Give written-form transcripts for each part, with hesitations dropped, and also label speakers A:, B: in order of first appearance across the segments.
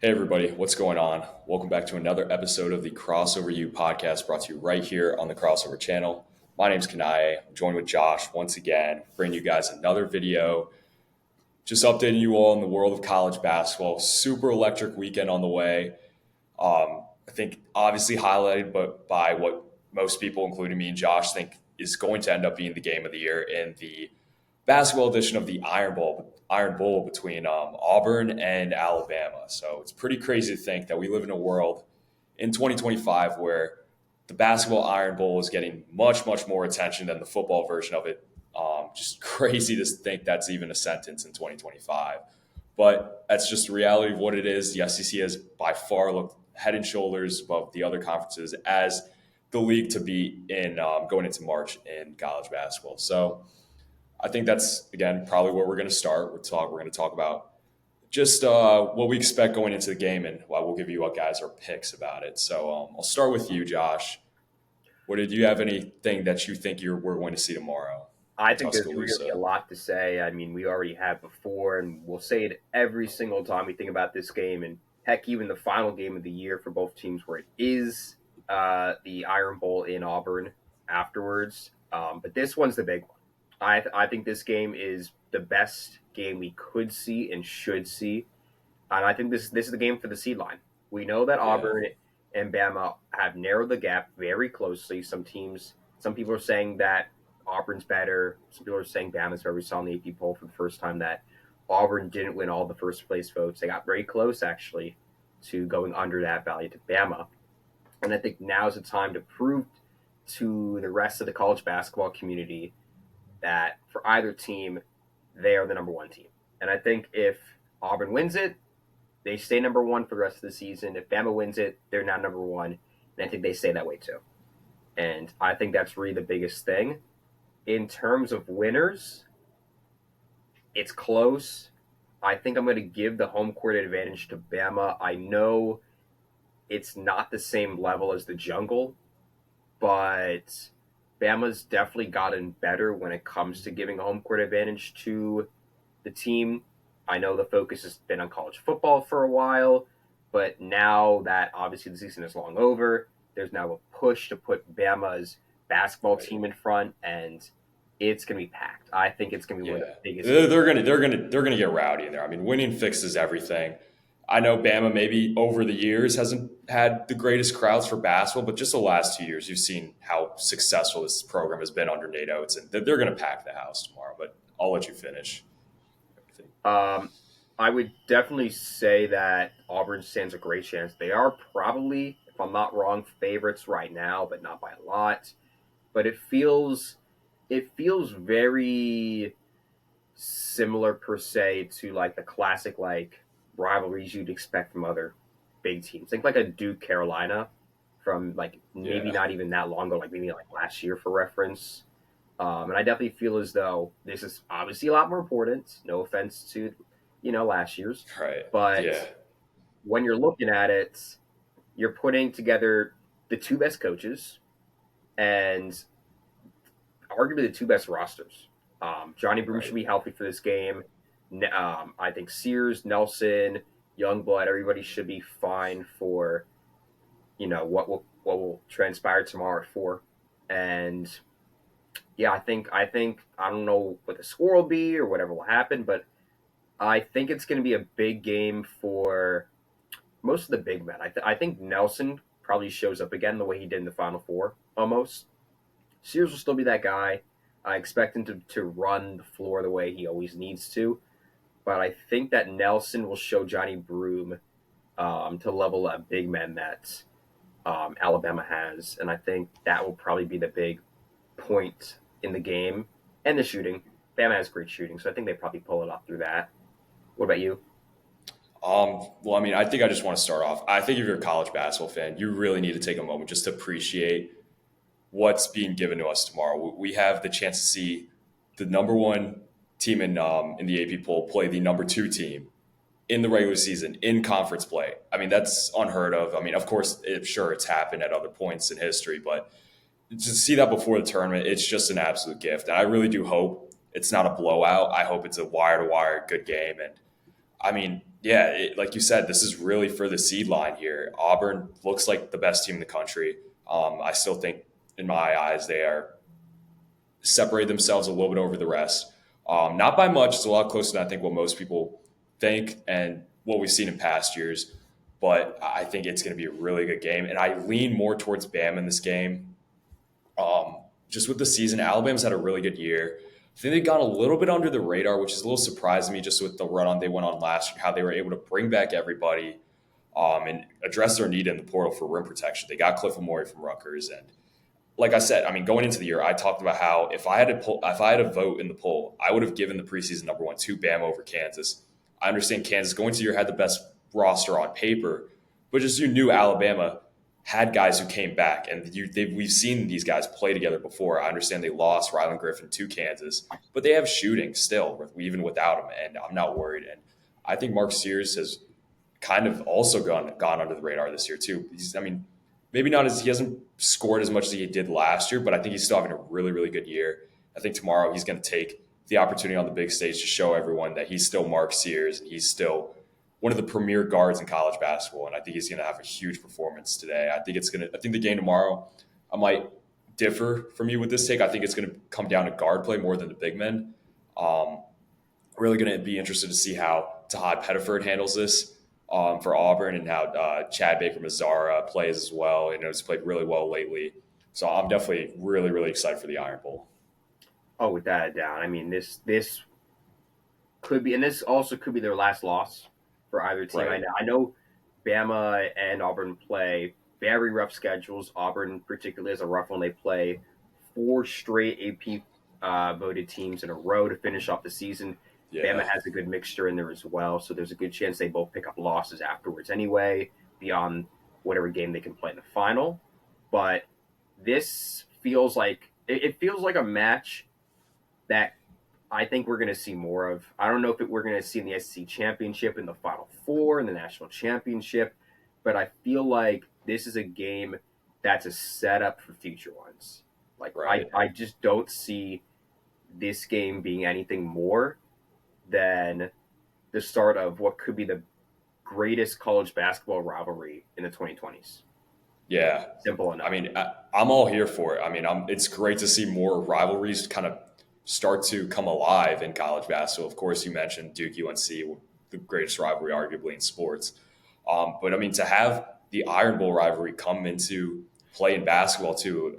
A: Hey everybody, what's going on? Welcome back to another episode of the Crossover U podcast brought to you right here on the Crossover channel. My name's Kanaye. I'm joined with Josh once again, bringing you guys another video. Just updating you all in the world of college basketball. Super electric weekend on the way. I think obviously highlighted but by what most people, including me and Josh, think is going to end up being the game of the year in the basketball edition of the Iron Bowl between Auburn and Alabama. So it's pretty crazy to think that we live in a world in 2025 where the basketball Iron Bowl is getting much, much more attention than the football version of it. Just crazy to think that's even a sentence in 2025. But that's just the reality of what it is. The SEC has by far looked head and shoulders above the other conferences as the league to beat in going into March in college basketball. So I think that's again probably where we're going to start. We're going to talk about just what we expect going into the game, and we'll give you guys our picks about it. So I'll start with you, Josh. What did you have anything that you think we're going to see tomorrow
B: I
A: in
B: think there's really a
A: Tuscaloosa?
B: lot to say. I mean, we already have before, and we'll say it every single time we think about this game. And heck, even the final game of the year for both teams, where it is the Iron Bowl in Auburn afterwards. But this one's the big one. I think this game is the best game we could see and should see. And I think this is the game for the seed line. We know that
A: Yeah,
B: Auburn and Bama have narrowed the gap very closely. Some people are saying that Auburn's better. Some people are saying Bama's better. We saw in the AP poll for the first time that Auburn didn't win all the first place votes. They got very close actually to going under that value to Bama. And I think now's the time to prove to the rest of the college basketball community that for either team, they are the number one team. And I think if Auburn wins it, they stay number one for the rest of the season. If Bama wins it, they're now number one. And I think they stay that way too. And I think that's really the biggest thing. In terms of winners, it's close. I think I'm going to give the home court advantage to Bama. I know it's not the same level as the jungle, but Bama's definitely gotten better when it comes to giving a home court advantage to the team. I know the focus has been on college football for a while, but now that obviously the season is long over, there's now a push to put Bama's basketball
A: right.
B: team in front, and it's going to be packed. I think it's going to be one of
A: Yeah,
B: the biggest
A: they're,
B: games.
A: they're gonna they're gonna they're gonna get rowdy in there. I mean, winning fixes everything. I know Bama maybe over the years hasn't had the greatest crowds for basketball, but just the last 2 years, you've seen how successful this program has been under Nate Oates, and they're going to pack the house tomorrow. But I'll let you finish.
B: Um, I would definitely say that Auburn stands a great chance. They are probably, if I'm not wrong, favorites right now, but not by a lot. But it feels very similar per se to like the classic like rivalries you'd expect from other big teams. Think like a Duke Carolina from like maybe
A: Yeah,
B: not even that long ago, like maybe like last year for reference. And I definitely feel as though this is obviously a lot more important. No offense to, last year's,
A: right.
B: but
A: Yeah,
B: when you're looking at it, you're putting together the two best coaches and arguably the two best rosters. Johnny Broom should
A: right.
B: be healthy for this game. I think Sears, Nelson, Youngblood, everybody should be fine for what will transpire tomorrow at 4. And yeah, I think I don't know what the score will be or whatever will happen, but I think it's going to be a big game for most of the big men. I think Nelson probably shows up again the way he did in the Final Four almost. Sears will still be that guy. I expect him to run the floor the way he always needs to, but I think that Nelson will show Johnny Broom to level up big men that Alabama has, and I think that will probably be the big point in the game and the shooting. Bama has great shooting, so I think they probably pull it off through that. What about you?
A: Well, I mean, I think I just want to start off. I think if you're a college basketball fan, you really need to take a moment just to appreciate what's being given to us tomorrow. We have the chance to see the number one team in the AP poll play the number two team in the regular season in conference play. I mean, that's unheard of. I mean, of course, sure, it's happened at other points in history, but to see that before the tournament, it's just an absolute gift. And I really do hope it's not a blowout. I hope it's a wire to wire good game. And I mean, Yeah, like you said, this is really for the seed line here. Auburn looks like the best team in the country. I still think, in my eyes, they are separate themselves a little bit over the rest. Not by much. It's a lot closer than I think what most people think and what we've seen in past years. But I think it's going to be a really good game. And I lean more towards Bama in this game. Just with the season, Alabama's had a really good year. I think they've gone a little bit under the radar, which is a little surprising to me just with the run on they went on last year, how they were able to bring back everybody and address their need in the portal for rim protection. They got Cliff Amore from Rutgers, and like I said, I mean, going into the year, I talked about how if I had a vote in the poll, I would have given the preseason number one to Bama over Kansas. I understand Kansas going to the year had the best roster on paper, but just you knew Alabama had guys who came back, and we've seen these guys play together before. I understand they lost Rylan Griffin to Kansas, but they have shooting still, even without him, and I'm not worried. And I think Mark Sears has kind of also gone under the radar this year too. I mean, maybe not as he hasn't scored as much as he did last year, but I think he's still having a really, really good year. I think tomorrow he's going to take the opportunity on the big stage to show everyone that he's still Mark Sears and he's still one of the premier guards in college basketball. And I think he's going to have a huge performance today. I think the game tomorrow, I might differ from you with this take. I think it's going to come down to guard play more than the big men. Um, Really going to be interested to see how Tahad Pettiford handles this for Auburn and how Chad Baker Mazzara plays as well. You know, he's played really well lately. So I'm definitely really, really excited for the Iron Bowl.
B: Oh, without a doubt. I mean, this could be, and this also could be their last loss for either team.
A: Right.
B: I know Bama and Auburn play very rough schedules. Auburn, particularly, is a rough one. They play four straight AP voted teams in a row to finish off the season.
A: Yeah.
B: Bama has a good mixture in there as well, so there's a good chance they both pick up losses afterwards anyway, beyond whatever game they can play in the final. But this feels like it feels like a match that I think we're going to see more of. I don't know if we're going to see in the SEC championship, in the Final Four, in the national championship, but I feel like this is a game that's a setup for future ones. Like
A: Right.
B: I just don't see this game being anything more than the start of what could be the greatest college basketball rivalry in the 2020s.
A: Yeah.
B: Simple enough.
A: I mean, I'm all here for it. I mean, it's great to see more rivalries kind of start to come alive in college basketball. Of course, you mentioned Duke UNC, the greatest rivalry arguably in sports. But I mean, to have the Iron Bowl rivalry come into play in basketball too,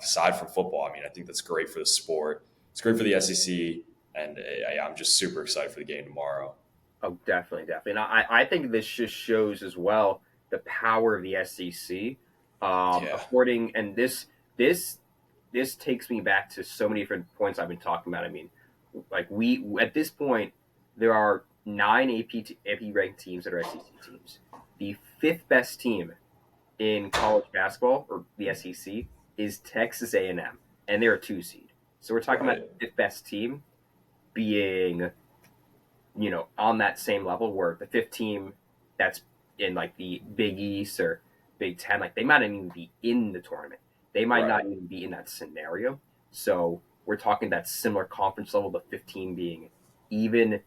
A: aside from football, I mean, I think that's great for the sport. It's great for the SEC, and I'm just super excited for the game tomorrow.
B: Oh, definitely, definitely. And I think this just shows as well the power of the SEC.
A: Yeah,
B: According and this takes me back to so many different points I've been talking about. I mean, like we at this point there are nine AP ranked teams that are SEC teams. The fifth best team in college basketball or the SEC is Texas A&M, and they're a two seed. So we're talking about
A: right,
B: the fifth best team being on that same level where the fifth team that's in like the Big East or Big Ten, like they might not even be in the tournament. They might
A: right,
B: not even be in that scenario. So we're talking that similar conference level, the 15 being even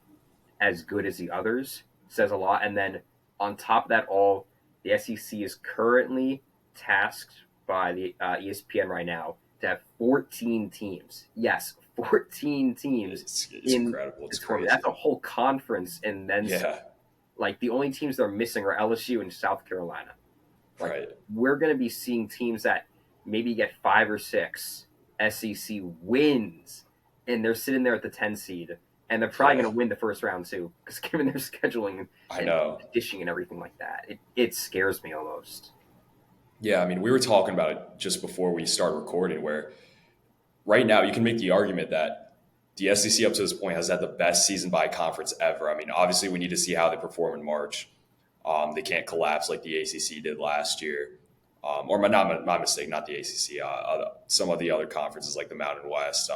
B: as good as the others, says a lot. And then on top of that, all the SEC is currently tasked by the ESPN right now to have 14 teams. Yes, 14 teams
A: it's
B: in
A: incredible.
B: the
A: It's
B: tournament.
A: crazy.
B: That's a whole conference, and then
A: Yeah,
B: like the only teams that are missing are LSU and South Carolina. Like
A: right.
B: we're going to be seeing teams that maybe get 5 or 6 SEC wins, and they're sitting there at the 10 seed, and they're probably
A: Yeah,
B: going to win the first round too, because given their scheduling
A: I
B: and
A: know.
B: dishing and everything like that, it scares me almost.
A: Yeah, I mean, we were talking about it just before we started recording, where right now you can make the argument that the SEC up to this point has had the best season by conference ever. I mean, obviously we need to see how they perform in March. They can't collapse like the ACC did last year, or not my mistake, not the ACC. Some of the other conferences like the Mountain West,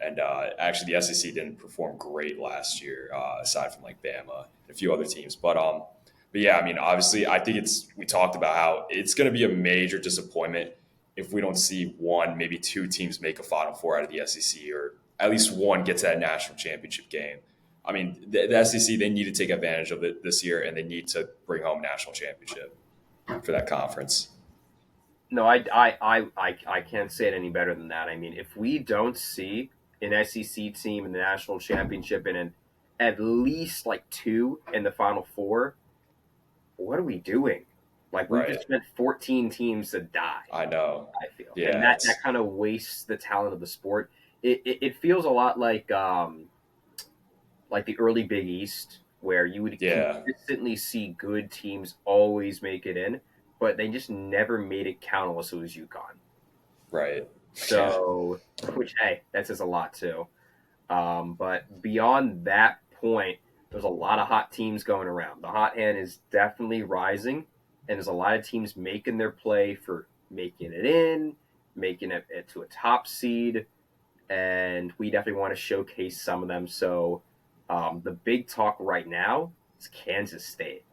A: and actually the SEC didn't perform great last year, aside from like Bama and a few other teams. But yeah, I mean, obviously, I think we talked about how it's going to be a major disappointment if we don't see one, maybe two teams make a Final Four out of the SEC, or at least one get to that national championship game. I mean, the SEC, they need to take advantage of it this year, and they need to bring home a national championship for that conference.
B: No, I can't say it any better than that. I mean, if we don't see an SEC team in the national championship and at least like two in the Final Four, what are we doing? Like we've just
A: Right.
B: spent 14 teams to die.
A: I know.
B: I feel, and
A: Yeah,
B: that
A: it's
B: kind of wastes the talent of the sport. It feels a lot like the early Big East, where you would
A: yeah,
B: consistently see good teams always make it in, but they just never made it count unless it was UConn.
A: right. Yeah.
B: So, which hey, that says a lot too. But beyond that point, there's a lot of hot teams going around. The hot hand is definitely rising, and there's a lot of teams making their play for making it in, making it to a top seed, and we definitely want to showcase some of them. So, the big talk right now is Kansas State.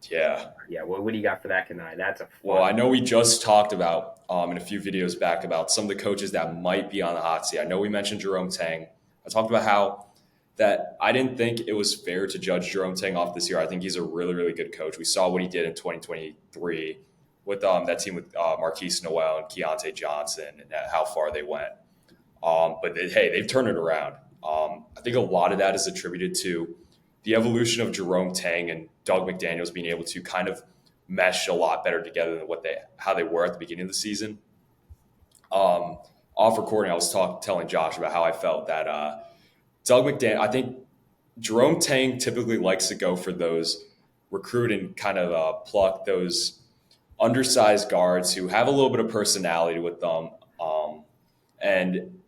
A: Yeah.
B: Yeah, what do you got for that, Kanai? That's a
A: Well,
B: fun.
A: I know we just talked about in a few videos back about some of the coaches that might be on the hot seat. I know we mentioned Jerome Tang. I talked about how that I didn't think it was fair to judge Jerome Tang off this year. I think he's a really, really good coach. We saw what he did in 2023 with that team with Marquise Noel and Keontae Johnson and how far they went. Hey, they've turned it around. I think a lot of that is attributed to the evolution of Jerome Tang and Doug McDaniels being able to kind of mesh a lot better together than how they were at the beginning of the season. Off recording, I was telling Josh about how I felt that Doug McDaniel. I think Jerome Tang typically likes to go for those recruit and kind of pluck those undersized guards who have a little bit of personality with them. And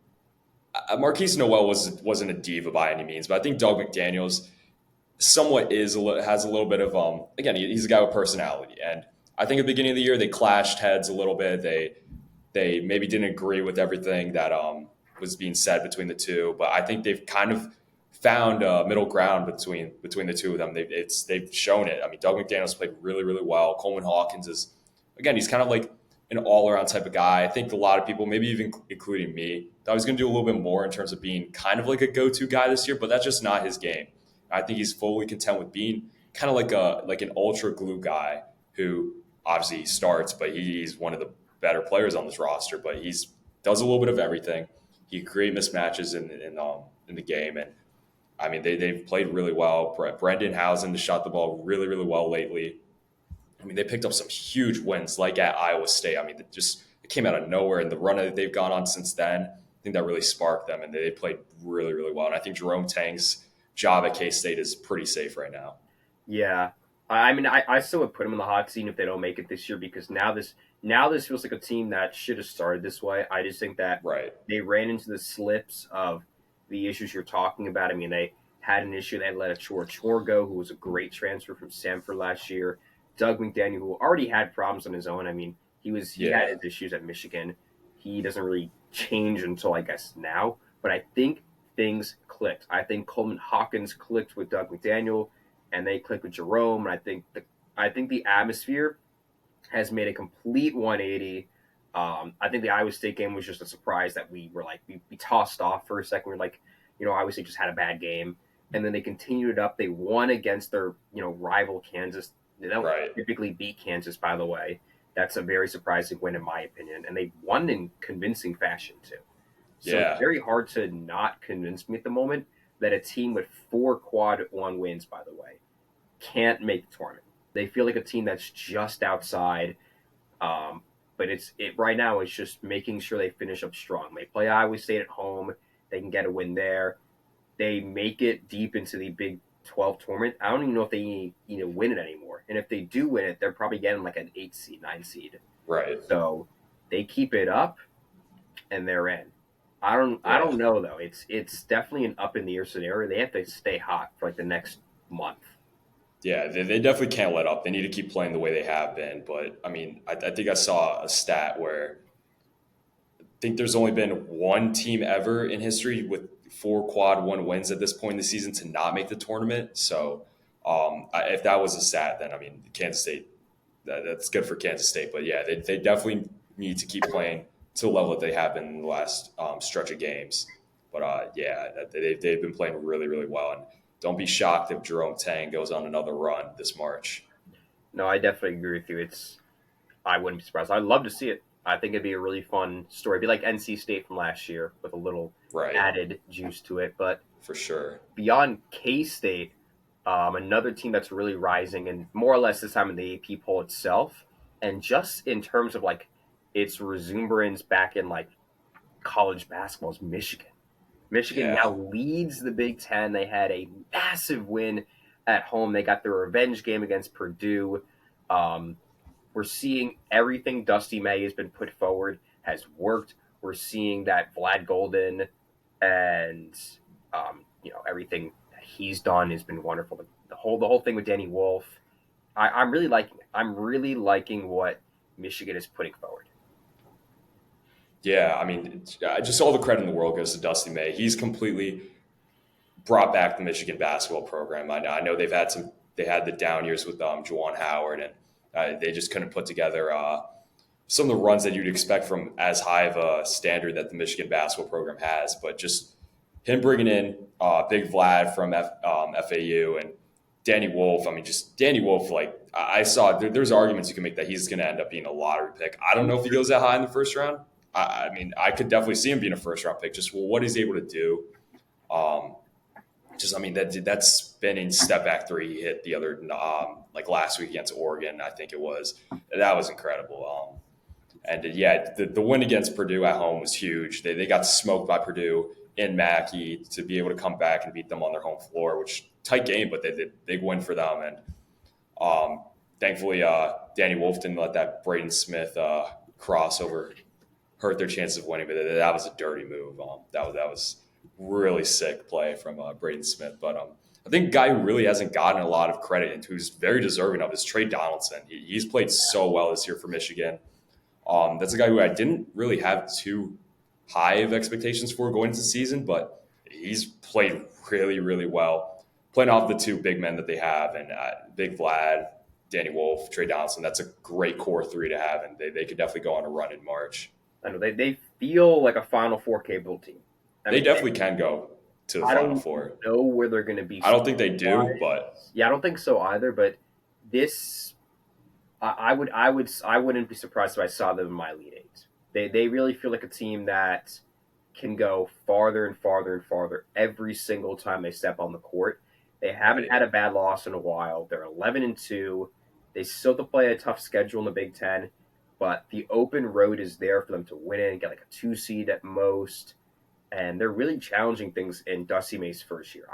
A: Marquise Noel wasn't a diva by any means, but I think Doug McDaniels somewhat has a little bit of again, he's a guy with personality, and I think at the beginning of the year they clashed heads a little bit. They maybe didn't agree with everything that was being said between the two, but I think they've kind of found a middle ground between the two of them. They've shown it. I mean, Doug McDaniels played really, really well. Coleman Hawkins is, again, he's kind of like an all around type of guy. I think a lot of people, maybe even including me, thought he was going to do a little bit more in terms of being kind of like a go to guy this year, but that's just not his game. I think he's fully content with being kind of like an ultra glue guy who obviously he starts, but he's one of the better players on this roster. But he's does a little bit of everything. He create mismatches in the game, and I mean they've played really well. Brendan Housen has shot the ball really really well lately. I mean they picked up some huge wins like at Iowa State. I mean it came out of nowhere, and the run that they've gone on since then, I think that really sparked them, and they played really really well. And I think Jerome Tang's job at K State is pretty safe right now.
B: Yeah, I mean, I still would put them in the hot seat if they don't make it this year because now this feels like a team that should have started this way. I just think that
A: Right.
B: they ran into the slips of the issues you're talking about. I mean, they had an issue. They had let a Chor go, who was a great transfer from Stanford last year. Doug McDaniel, who already had problems on his own. I mean, he had
A: Yeah.
B: his issues at Michigan. He doesn't really change until I guess now. But I think things clicked. I think Coleman Hawkins clicked with Doug McDaniel, and they clicked with Jerome. And I think the atmosphere has made a complete 180. I think the Iowa State game was just a surprise that we tossed off for a second. We were like, Iowa State just had a bad game, and then they continued it up. They won against their rival Kansas. They don't
A: Right.
B: typically beat Kansas, by the way. That's a very surprising win, in my opinion, and they won in convincing fashion too. So it's
A: Yeah.
B: very hard to not convince me at the moment that a team with four quad one wins, by the way, can't make the tournament. They feel like a team that's just outside. But it right now. It's just making sure they finish up strong. They play Iowa State at home. They can get a win there. They make it deep into the Big 12 tournament. I don't even know if they win it anymore. And if they do win it, they're probably getting like an 8 seed, 9 seed.
A: Right.
B: So they keep it up and they're in. I
A: Yeah.
B: don't know though. It's definitely an up in the air scenario. They have to stay hot for like the next month.
A: Yeah. They definitely can't let up. They need to keep playing the way they have been. But I mean, I think I saw a stat where I think there's only been one team ever in history with four quad one wins at this point in the season to not make the tournament. So if that was a stat, then I mean, Kansas State, that's good for Kansas State. But yeah, they definitely need to keep playing to the level that they have been in the last stretch of games. But yeah, they've been playing really, really well. And don't be shocked if Jerome Tang goes on another run this March.
B: No, I definitely agree with you. I wouldn't be surprised. I'd love to see it. I think it'd be a really fun story. It'd be like NC State from last year with a little
A: Right,
B: added juice to it. But
A: for sure.
B: beyond K State, another team that's really rising, and more or less this time in the AP poll itself, and just in terms of like its resumerance back in like college basketball is Michigan. Michigan now
A: Yeah.
B: leads the Big Ten. They had a massive win at home. They got their revenge game against Purdue. Um, we're seeing everything Dusty May has been put forward has worked. We're seeing that Vlad Golden and everything that he's done has been wonderful. The whole thing with Danny Wolf, I'm really liking it. I'm really liking what Michigan is putting forward.
A: Yeah, I mean, just all the credit in the world goes to Dusty May. He's completely brought back the Michigan basketball program. I know they had the down years with Juwan Howard, and they just couldn't put together some of the runs that you'd expect from as high of a standard that the Michigan basketball program has. But just him bringing in Big Vlad from FAU and Danny Wolf. I mean, just Danny Wolf. Like I saw, there's arguments you can make that he's going to end up being a lottery pick. I don't know if he goes that high in the first round. I mean, I could definitely see him being a first round pick. Just what he's able to do. Um, I mean, that spinning step back three he hit the other like last week against Oregon, I think it was. That was incredible. And yeah, the win against Purdue at home was huge. They got smoked by Purdue in Mackey to be able to come back and beat them on their home floor, which tight game, but they did big win for them. And thankfully, Danny Wolf didn't let that Braden Smith crossover hurt their chances of winning. But that was a dirty move. That was really sick play from Braden Smith. But I think a guy who really hasn't gotten a lot of credit and who's very deserving of is Trey Donaldson. He's played so well this year for Michigan. That's a guy who I didn't really have too high of expectations for going into the season, but he's played really, really well. Playing off the two big men that they have, and Big Vlad, Danny Wolf, Trey Donaldson, that's a great core three to have, and they could definitely go on a run in March.
B: I know they feel like a Final Four capable team.
A: They definitely can go to the
B: I
A: Final
B: don't
A: Four.
B: know where they're going to be.
A: I don't think they do, but
B: Yeah, I don't think so either. But this, I wouldn't be surprised if I saw them in my Elite Eight. They really feel like a team that can go farther and farther and farther every single time they step on the court. They haven't had a bad loss in a while. They're 11-2. They still have to play a tough schedule in the Big Ten, but the open road is there for them to win it and get like a 2 seed at most. And they're really challenging things in Dusty May's first year.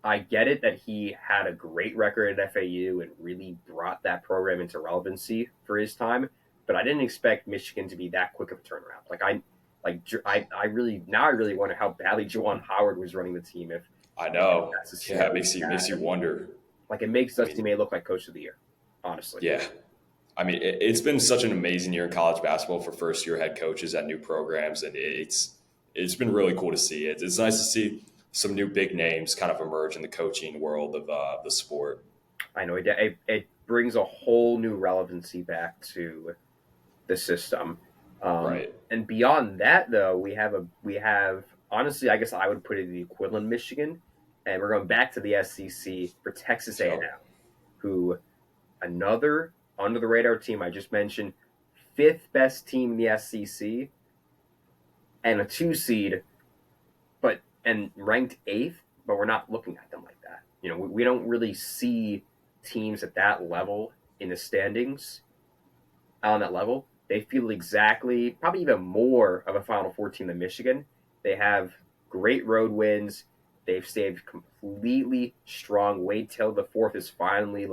B: I get it that he had a great record at FAU and really brought that program into relevancy for his time, but I didn't expect Michigan to be that quick of a turnaround. I really wonder how badly Juwan Howard was running the team. If
A: I know, yeah, it
B: necessarily
A: makes you wonder.
B: like it makes Dusty May look like Coach of the Year, honestly.
A: Yeah, I mean, it's been such an amazing year in college basketball for first year head coaches at new programs, and it's been really cool to see. It's nice to see some new big names kind of emerge in the coaching world of the sport.
B: I know it brings a whole new relevancy back to the system.
A: Right.
B: And beyond that, though, we have honestly, I guess I would put it the equivalent Michigan, and we're going back to the SEC for Texas A&M, who another under the radar team I just mentioned, fifth best team in the SEC, and a 2 seed, and ranked 8th, but we're not looking at them like that. We don't really see teams at that level in the standings on that level. They feel exactly, probably even more of a Final Four team than Michigan. They have great road wins. They've stayed completely strong. Wait till the fourth is finally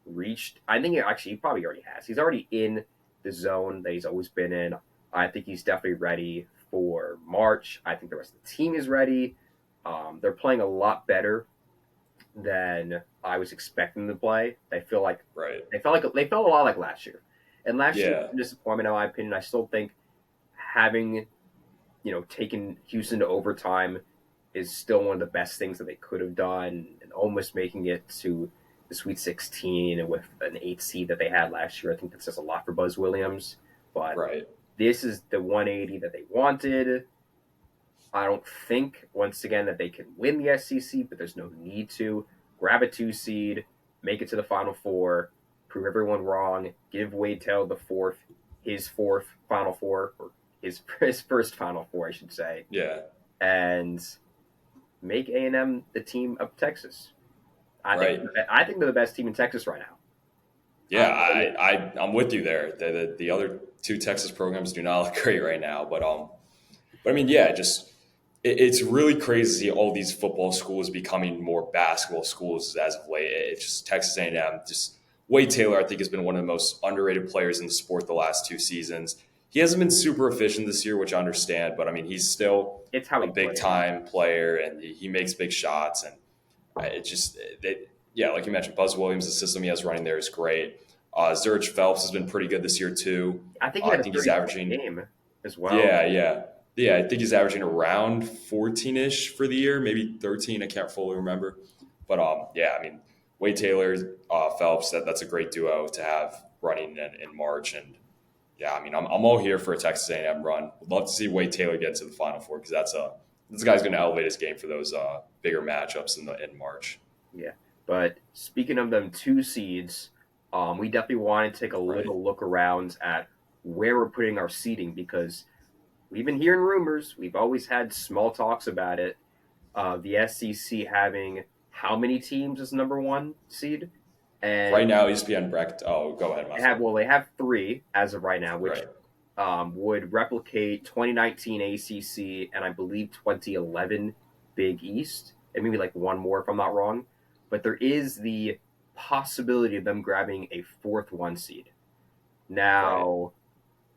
B: reached. I think he probably already has. He's already in the zone that he's always been in. I think he's definitely ready for March. I think the rest of the team is ready. They're playing a lot better than I was expecting them to play. They felt a lot like last year. And last year was a disappointment in my opinion. I still think having taken Houston to overtime is still one of the best things that they could have done, and almost making it to the Sweet 16 with an 8 seed that they had last year. I think that says a lot for Buzz Williams. But this is the 180 that they wanted. I don't think, once again, that they can win the SEC, but there's no need to. Grab a 2 seed, make it to the Final Four, prove everyone wrong, give Wade Taylor his fourth Final Four, or his first Final Four, I should say,
A: Yeah.
B: and make A&M the team of Texas. I think
A: Right.
B: I think they're the best team in Texas right now.
A: Yeah, I'm with you there. The other two Texas programs do not look great right now, but I mean, yeah, just it's really crazy to see all these football schools becoming more basketball schools as of late. It's just Texas A&M. Just Wade Taylor, I think, has been one of the most underrated players in the sport the last 2 seasons. He hasn't been super efficient this year, which I understand, but I mean, he's still
B: It's how
A: a
B: he
A: big
B: plays.
A: time player, and he makes big shots. And it just, yeah, like you mentioned, Buzz Williams, the system he has running there is great. Zurich Phelps has been pretty good this year too.
B: I think he
A: I
B: had a
A: think he's
B: 30-point
A: averaging,
B: game as well.
A: yeah, yeah. Yeah, I think he's averaging around 14-ish for the year, maybe 13. I can't fully remember. But yeah, I mean, Wade Taylor, Phelps, that's a great duo to have running in March. And yeah, I mean, I'm all here for a Texas A&M run. Would love to see Wade Taylor get to the Final Four because this guy's going to elevate his game for those bigger matchups in March.
B: Yeah. But speaking of them 2 seeds, we definitely want to take a
A: Right.
B: little look around at where we're putting our seeding because we've been hearing rumors. We've always had small talks about it. The SEC having how many teams as number 1 seed?
A: Right
B: And
A: now, ESPN bracket. Oh, go ahead, my fault.
B: they have 3 as of right now, which
A: Right.
B: would replicate 2019 ACC and I believe 2011 Big East, and maybe like one more if I'm not wrong. But there is the possibility of them grabbing a fourth 1 seed.
A: Right.
B: Now,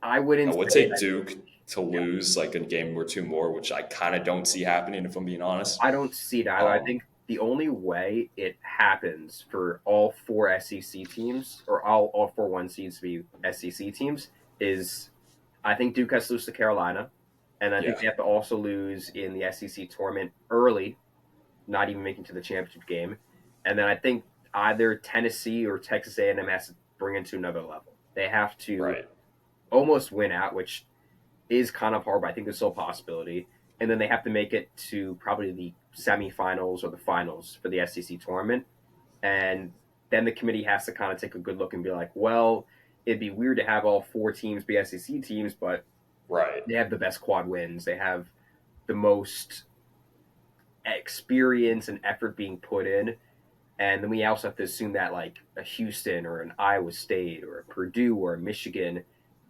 B: I
A: I
B: wouldn't
A: would
B: say
A: take Duke to
B: yeah,
A: lose like a game or two more, which I kind of don't see happening if I'm being honest.
B: I don't see it either. I
A: Um,
B: think the only way it happens for all 4 SEC teams or all 4 1 seeds to be SEC teams is I think Duke has to lose to Carolina, and I think
A: yeah,
B: they have to also lose in the SEC tournament early, not even making to the championship game. And then I think either Tennessee or Texas A&M has to bring it to another level. They have to
A: right.
B: almost win out, which is kind of hard, but I think there's still a possibility. And then they have to make it to probably the semifinals or the finals for the SEC tournament. And then the committee has to kind of take a good look and be like, well, it'd be weird to have all 4 teams be SEC teams, but
A: Right.
B: they have the best quad wins. They have the most experience and effort being put in. And then we also have to assume that like a Houston or an Iowa State or a Purdue or a Michigan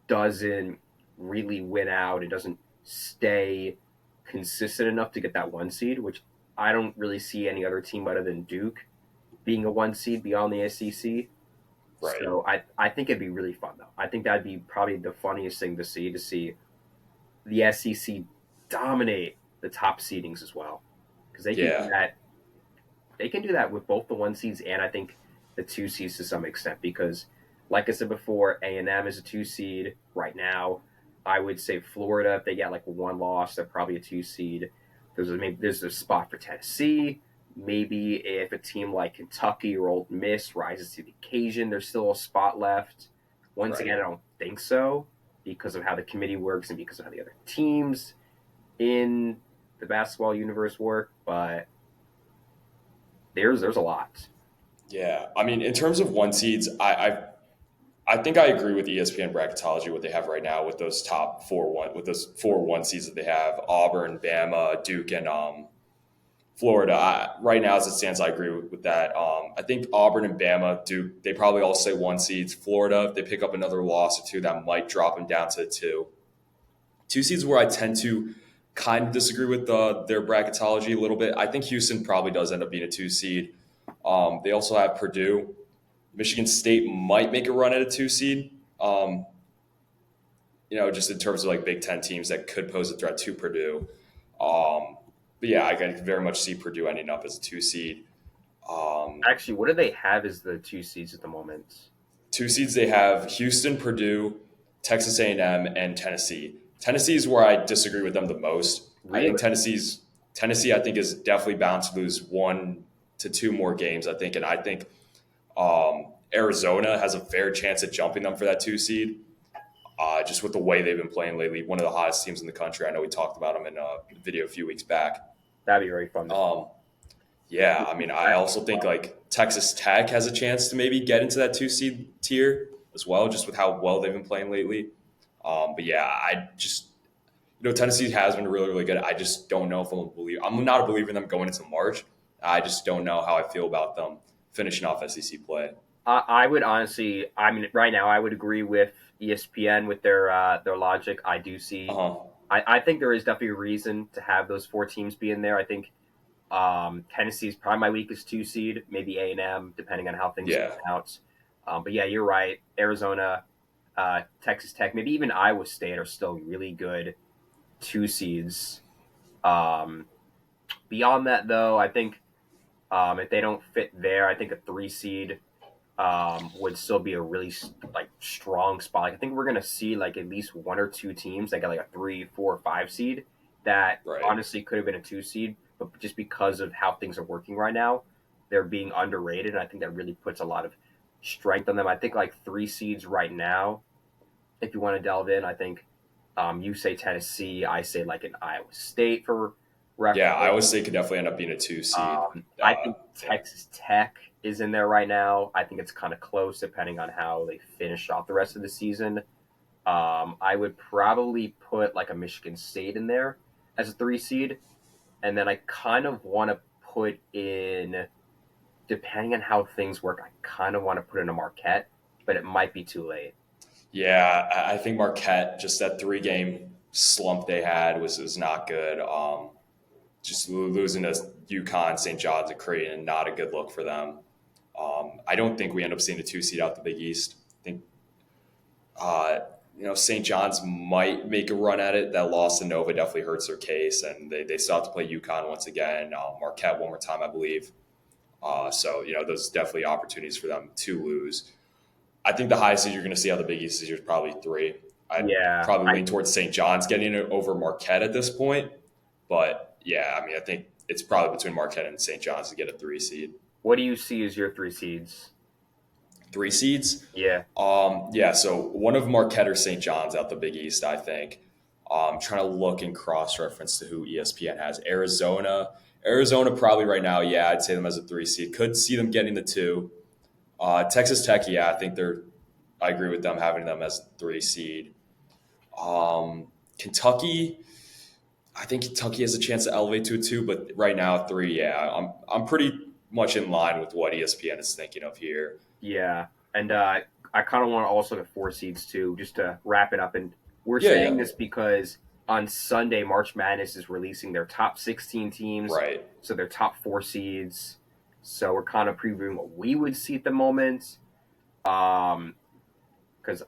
B: doesn't really win out. It doesn't stay consistent enough to get that 1 seed, which I don't really see any other team other than Duke being a 1 seed beyond the SEC.
A: Right.
B: So I think it'd be really fun though. I think that'd be probably the funniest thing to see the SEC dominate the top seedings as well because they can do
A: Yeah.
B: that. They can do that with both the 1 seeds and I think the 2 seeds to some extent because, like I said before, A&M is a 2 seed right now. I would say Florida, if they get like one loss, they're probably a 2 seed. There's a spot for Tennessee. Maybe if a team like Kentucky or Ole Miss rises to the occasion, there's still a spot left. Once
A: Right.
B: again, I don't think so because of how the committee works and because of how the other teams in the basketball universe work. But there's a lot.
A: Yeah. I mean, in terms of one seeds, I think I agree with ESPN bracketology what they have right now with those top 4-1 with those 4-1 seeds that they have Auburn, Bama, Duke, and Florida. Right now, as it stands, I agree with that. I think Auburn and Bama, Duke, they probably all stay 1 seeds. Florida, if they pick up another loss or two, that might drop them down to 2. 2 seeds where I tend to kind of disagree with their bracketology a little bit. I think Houston probably does end up being a 2 seed. They also have Purdue. Michigan State might make a run at a 2 seed. Just in terms of like Big Ten teams that could pose a threat to Purdue. But yeah, I can very much see Purdue ending up as a 2 seed. Um,
B: Actually, what do they have as the 2 seeds at the moment?
A: 2 seeds they have Houston, Purdue, Texas A&M, and Tennessee. Tennessee is where I disagree with them the most. I think
B: Really?
A: Tennessee. I think is definitely bound to lose 1 to 2 more games. I think, and I think Arizona has a fair chance at jumping them for that 2 seed. just with the way they've been playing lately. One of the hottest teams in the country. I know we talked about them in a video a few weeks back.
B: That'd be very fun to see.
A: Um, yeah, I mean, I also think like Texas Tech has a chance to maybe get into that 2 seed tier as well, just with how well they've been playing lately. But yeah, I just Tennessee has been really, really good. I just don't know if I'm a believer. I'm not a believer in them going into March. I just don't know how I feel about them finishing off SEC play.
B: I would honestly, I mean, right now I would agree with ESPN with their logic. I do
A: Uh
B: see.
A: huh.
B: I think there is definitely a reason to have those 4 teams be in there. I think Tennessee's probably my weakest 2 seed, maybe A&M, depending on how things
A: Yeah.
B: pan out. But yeah, you're right. Arizona, Texas Tech, maybe even Iowa State are still really good 2 seeds. Um, Beyond that, though, I think if they don't fit there, I think a 3 seed would still be a really like strong spot. Like, I think we're gonna see like at least 1 or 2 teams that got like a 3, 4, 5 seed that
A: Right.
B: honestly could have been a 2 seed, but just because of how things are working right now, they're being underrated. And I think that really puts a lot of strength on them. I think like 3 seeds right now, if you want to delve in, I think you say Tennessee, I say like an Iowa State for
A: Yeah,
B: reference.
A: Iowa State could definitely end up being a 2 seed.
B: I think
A: Yeah.
B: Texas Tech is in there right now. I think it's kind of close depending on how they finish off the rest of the season. I would probably put like a Michigan State in there as a 3 seed. And then I kind of want to put in, depending on how things work, I kind of want to put in a Marquette, but it might be too late.
A: Yeah, I think Marquette, just that 3 game slump they had was not good. Just losing to UConn, St. John's, and Creighton, not a good look for them. I don't think we end up seeing a 2 seed out the Big East. I think uh, St. John's might make a run at it. That loss to Nova definitely hurts their case, and they still have to play UConn once again. Marquette one more time, I believe. So those definitely opportunities for them to lose. I think the highest seed you're going to see out of the Big East is probably 3. I'd
B: Yeah.
A: probably lean towards St. John's getting it over Marquette at this point. But yeah, I mean, I think it's probably between Marquette and St. John's to get a 3 seed.
B: What do you see as your 3 seeds?
A: 3 seeds?
B: Yeah.
A: Yeah, so one of Marquette or St. John's out the Big East, I think. Trying to look and cross reference to who ESPN has. Arizona. Arizona probably right now, yeah, I'd say them as a 3 seed. Could see them getting the 2. Texas Tech, yeah, I agree with them having them as 3 seed. Kentucky, I think Kentucky has a chance to elevate to a 2, but right now 3, yeah, I'm pretty much in line with what ESPN is thinking of here.
B: Yeah. And I kind of want to also the 4 seeds too, just to wrap it up. And we're
A: Yeah,
B: saying
A: yeah,
B: this because on Sunday, March Madness is releasing their top 16 teams,
A: right.
B: so their top 4 seeds. So we're kind of previewing what we would see at the moment. Because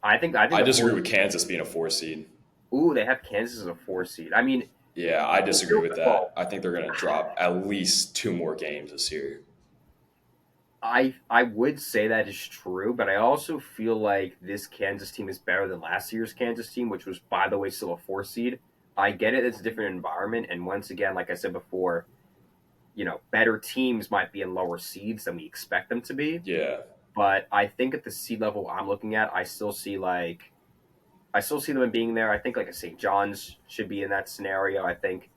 B: I think
A: I
B: the
A: disagree
B: four.
A: with Kansas being a 4 seed.
B: Ooh, they have Kansas as a 4 seed. I mean,
A: Yeah, I disagree with
B: well,
A: that. I think they're going to drop at least 2 more games this year.
B: I would say that is true, but I also feel like this Kansas team is better than last year's Kansas team, which was, by the way, still a 4 seed. I get it; it's a different environment, and once again, like I said before, better teams might be in lower seeds than we expect them to be.
A: Yeah,
B: But I think at the seed level I'm looking at, I still see them being there. I think like a St. John's should be in that scenario. I think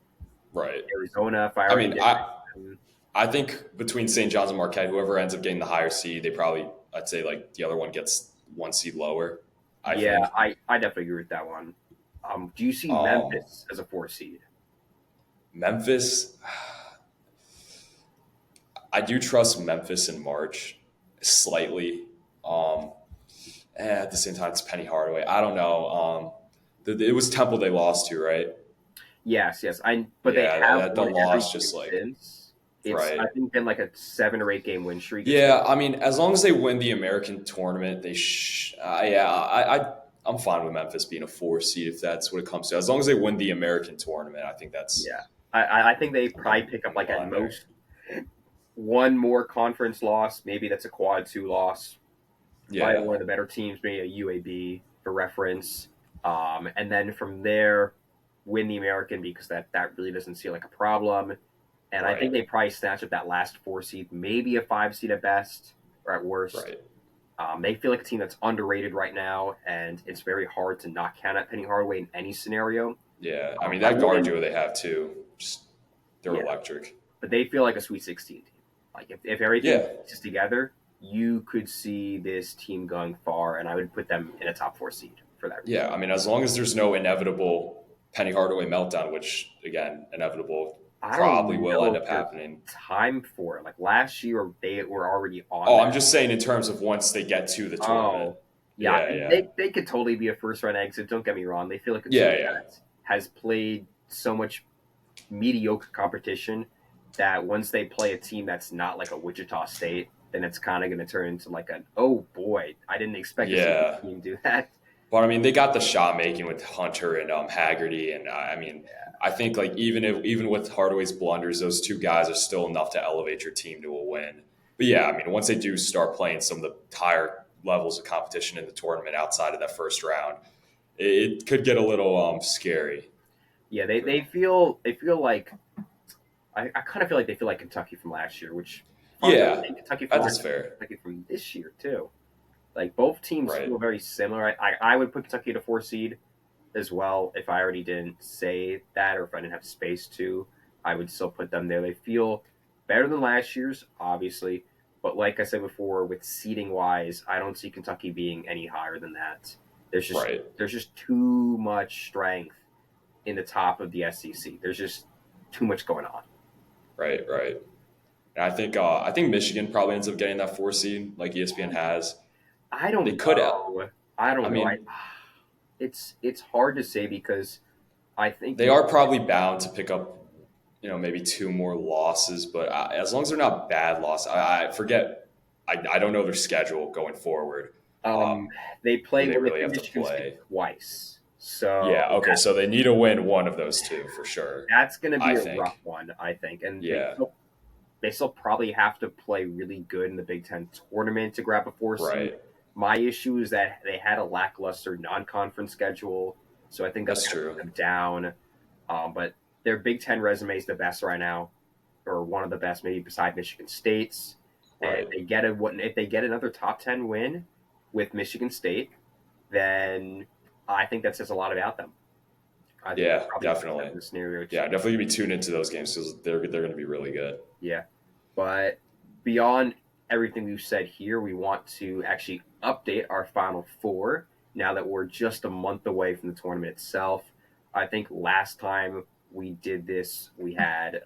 A: right.
B: Arizona, if I
A: I
B: already
A: mean,
B: did mention
A: I think between St. John's and Marquette, whoever ends up getting the higher seed, I'd say like the other one gets 1 seed lower. I
B: yeah,
A: think.
B: I definitely agree with that one. Do you see
A: Um,
B: Memphis as a 4 seed?
A: Memphis, I do trust Memphis in March slightly. Um, at the same time, it's Penny Hardaway. I don't know. It was Temple they lost to, right?
B: Yes, yes. But they
A: Yeah,
B: have
A: the
B: won every
A: loss
B: game
A: just like
B: since. It's I
A: right.
B: think been like a 7 or 8 game win streak. It's
A: Yeah, I mean, as long as they win the American tournament, yeah, I'm fine with Memphis being a 4 seed if that's what it comes to. As long as they win the American tournament, I think
B: yeah. I think they probably pick up
A: I'm
B: like at
A: fine there.
B: most one more conference loss. Maybe that's a quad 2 loss. Probably
A: Yeah,
B: one of the better teams, maybe a UAB for reference. And then from there, win the American because that really doesn't seem like a problem. And I think
A: right,
B: they probably snatch up that last 4 seed, maybe a 5 seed at best or at worst.
A: right.
B: They feel like a team that's underrated right now, and it's very hard to not count out Penny Hardaway in any scenario.
A: Yeah, I mean
B: I
A: that guard
B: wouldn't,
A: duo they have too, just they're
B: yeah,
A: electric.
B: but they feel like a Sweet 16 team. Like if everything
A: Yeah,
B: pieces together, you could see this team going far, and I would put them in a top 4 seed for that reason.
A: yeah. I mean, as long as there's no inevitable Penny Hardaway meltdown, which again, inevitable
B: I
A: probably
B: don't
A: will
B: know
A: end
B: if
A: up
B: there's
A: happening.
B: time for it. Like last year, they were already on
A: Oh, I'm
B: that.
A: just saying in terms of once they get to the tournament.
B: Oh, yeah,
A: Yeah,
B: and
A: yeah,
B: they could totally be a first round exit. Don't get me wrong; they feel like a team
A: yeah, yeah,
B: that has played so much mediocre competition that once they play a team that's not like a Wichita State, then it's kind of going to turn into like an oh boy, I didn't expect to see this
A: yeah.
B: team do that.
A: But I mean, they got the shot making with Hunter and Haggerty, and I mean, I think like even with Hardaway's blunders, those two guys are still enough to elevate your team to a win. But yeah, I mean, once they do start playing some of the higher levels of competition in the tournament outside of that first round, it could get a little scary
B: Yeah,
A: for them.
B: they feel like I kind of feel like they feel like Kentucky from last year, which fun to
A: Yeah,
B: say Kentucky from
A: that's
B: last year,
A: fair.
B: Kentucky from this year too. Like both teams
A: Right.
B: feel very similar. I would put Kentucky at a 4 seed as well if I already didn't say that or if I didn't have space to. I would still put them there. They feel better than last year's, obviously, but like I said before, with seeding wise, I don't see Kentucky being any higher than that.
A: Right.
B: There's just too much strength in the top of the SEC. There's just too much going on.
A: Right. Right. And I think Michigan probably ends up getting that 4 seed, like ESPN has.
B: I
A: They
B: don't
A: could.
B: know. I
A: I
B: don't know.
A: mean,
B: It's hard to say because I think
A: they are probably bound to pick up, maybe two more losses. But as long as they're not bad losses, I forget. I don't know their schedule going forward.
B: um,
A: Um, who they
B: they
A: really
B: play
A: have to
B: Michigan State
A: play.
B: twice, so
A: Yeah. Okay. So they need to win one of those two for sure.
B: that's going to be
A: I
B: a rough
A: think.
B: one, I think. And
A: Yeah.
B: they still probably have to play really good in the Big Ten tournament to grab a 4 seed.
A: Right.
B: My issue is that they had a lackluster non-conference schedule, so I think that's
A: That's
B: going to put
A: true.
B: them down. But their Big Ten resume is the best right now, or one of the best, maybe beside Michigan State's. And
A: Right.
B: if they get another top 10 win with Michigan State, then I think that says a lot about them. I think that's
A: Yeah.
B: probably a
A: Definitely.
B: successful scenario
A: Yeah.
B: too.
A: Definitely gonna be tuned into those games because they're going to be really good.
B: Yeah. But beyond everything we've said here, we want to actually update our Final Four now that we're just a month away from the tournament itself. I think last time we did this, we had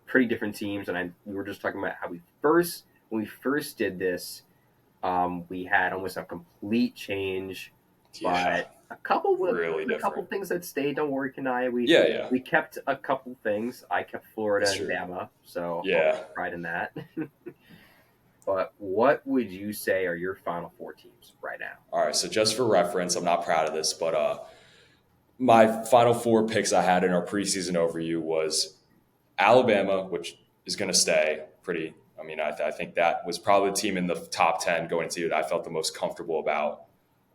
B: pretty different teams, and we were just talking about how when we first did this, we had almost a complete change,
A: Yeah.
B: but
A: Really
B: a couple
A: different.
B: things that stayed. Don't worry, Kanaya.
A: Yeah. Yeah.
B: We kept a couple things. I kept Florida
A: That's
B: and
A: true.
B: Bama, so I'll
A: Yeah.
B: take pride in that. But what would you say are your Final Four teams right now?
A: All right. So just for reference, I'm not proud of this, but my final four picks I had in our preseason overview was Alabama, which is going to stay pretty. I mean, I think that was probably the team in the top 10 going into it I felt the most comfortable about.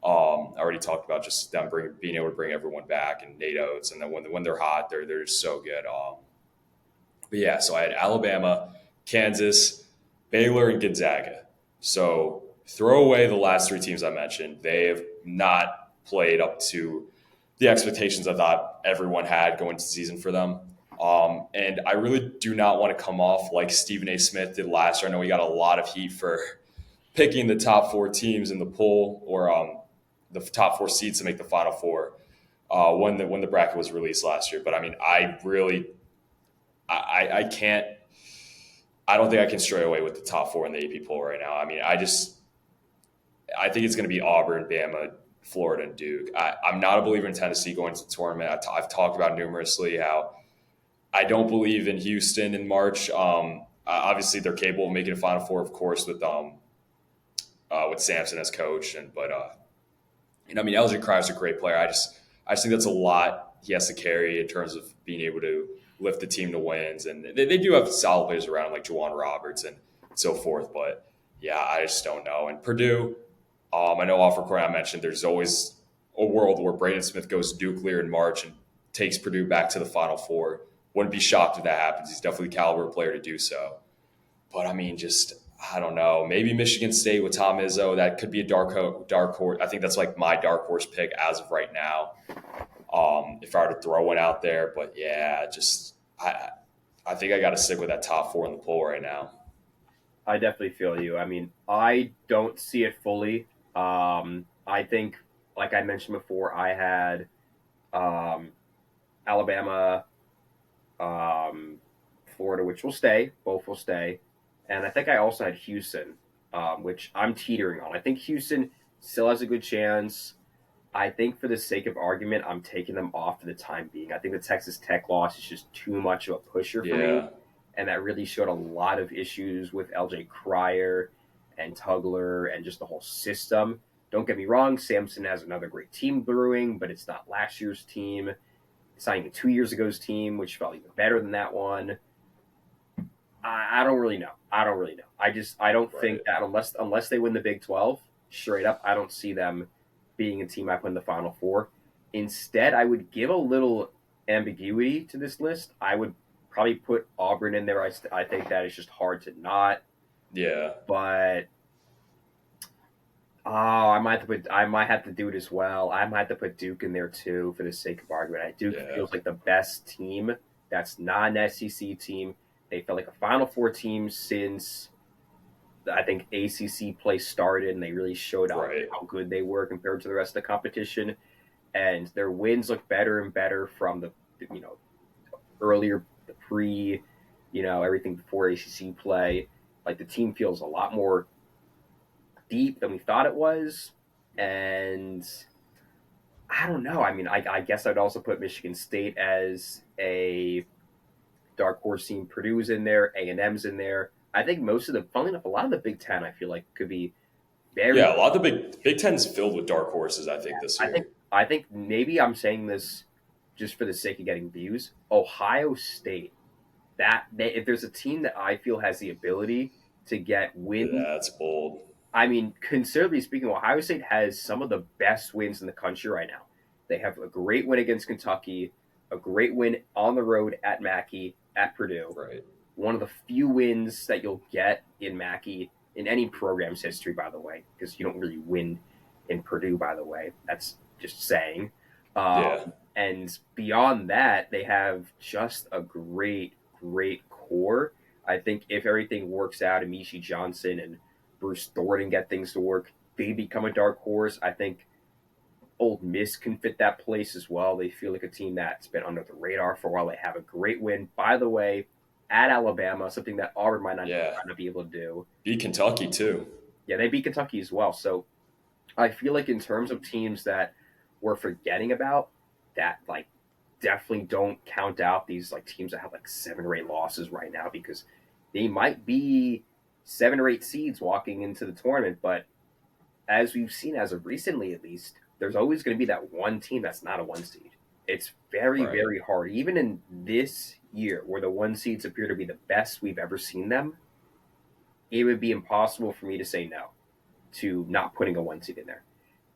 A: I already talked about just them being able to bring everyone back and Nate Oates, and then when they're hot, they're just so good. But yeah, so I had Alabama, Kansas, Baylor, and Gonzaga. So throw away the last three teams I mentioned. They have not played up to the expectations I thought everyone had going into the season for them. And I really do not want to come off like Stephen A. Smith did last year. I know he got a lot of heat for picking the top four teams in the poll or the top four seeds to make the Final Four when the bracket was released last year. But I mean, I can't. I don't think I can stray away with the top four in the AP poll right now. I mean, I think it's going to be Auburn, Bama, Florida, and Duke. I'm not a believer in Tennessee going to the tournament. I've talked about numerously how I don't believe in Houston in March. Obviously, they're capable of making a Final Four, of course, with Sampson as coach, I mean, LJ Crier's a great player. I just think that's a lot he has to carry in terms of being able to lift the team to wins. And they do have solid players around him, like Juwan Roberts and so forth. But yeah, I just don't know. And Purdue, I know off recording I mentioned there's always a world where Braden Smith goes nuclear in March and takes Purdue back to the Final Four. Wouldn't be shocked if that happens. He's definitely the caliber player to do so. But I mean, just I don't know. Maybe Michigan State with Tom Izzo. That could be a dark horse. I think that's like my dark horse pick as of right now. If I were to throw one out there, but yeah, just I think I got to stick with that top four in the poll right now.
B: I definitely feel you. I mean, I don't see it fully. I think, like I mentioned before, I had um, Alabama, um, Florida, which will stay. Both will stay. And I think I also had Houston, which I'm teetering on. I think Houston still has a good chance. I think for the sake of argument, I'm taking them off for the time being. I think the Texas Tech loss is just too much of a pusher for me.
A: Yeah,
B: And that really showed a lot of issues with LJ Cryer and Tugler and just the whole system. Don't get me wrong, Samson has another great team brewing, but it's not last year's team. It's not even 2 years ago's team, which felt even better than that one. I don't really know. I don't really know. I don't
A: right.
B: think that unless they win the Big 12, straight up, I don't see them being a team I put in the Final Four. Instead, I would give a little ambiguity to this list. I would probably put Auburn in there. I think that is just hard to not.
A: Yeah,
B: But I might have to do it as well. I might have to put Duke in there too for the sake of argument. Duke
A: yeah,
B: feels like the best team that's not an SEC team. They felt like a Final Four team since I think ACC play started, and they really showed
A: right.
B: how good they were compared to the rest of the competition. And their wins look better and better from the you know earlier the pre, everything before ACC play. Like the team feels a lot more deep than we thought it was, and I don't know. I mean, I guess I'd also put Michigan State as a dark horse team. Purdue's in there, A&M's in there. I think funnily enough, a lot of the Big Ten I feel like could be very.
A: Yeah, a lot of the Big Ten's filled with dark horses. I think this
B: I think
A: year.
B: I think maybe I'm saying this just for the sake of getting views. Ohio State. If there's a team that I feel has the ability to get wins,
A: That's bold.
B: I mean, considerably speaking, Ohio State has some of the best wins in the country right now. They have a great win against Kentucky, a great win on the road at Mackey, at Purdue.
A: Right.
B: One of the few wins that you'll get in Mackey in any program's history, by the way, because you don't really win in Purdue, by the way. That's just saying.
A: Yeah.
B: And beyond that, they have just a great, great core. I think if everything works out, Amishi Johnson and Bruce Thornton get things to work, they become a dark horse. I think Old Miss can fit that place as well. They feel like a team that's been under the radar for a while. They have a great win, by the way, at Alabama, something that Auburn
A: Yeah.
B: might not be able to do.
A: Beat Kentucky too.
B: Yeah, they beat Kentucky as well. So I feel like in terms of teams that we're forgetting about, that like definitely don't count out these like teams that have like 7 or 8 losses right now because they might be 7 or 8 seeds walking into the tournament, but as we've seen as of recently at least, there's always going to be that one team that's not a one seed. It's very,
A: Right.
B: very hard. Even in this year, where the one seeds appear to be the best we've ever seen them, it would be impossible for me to say no to not putting a one seed in there.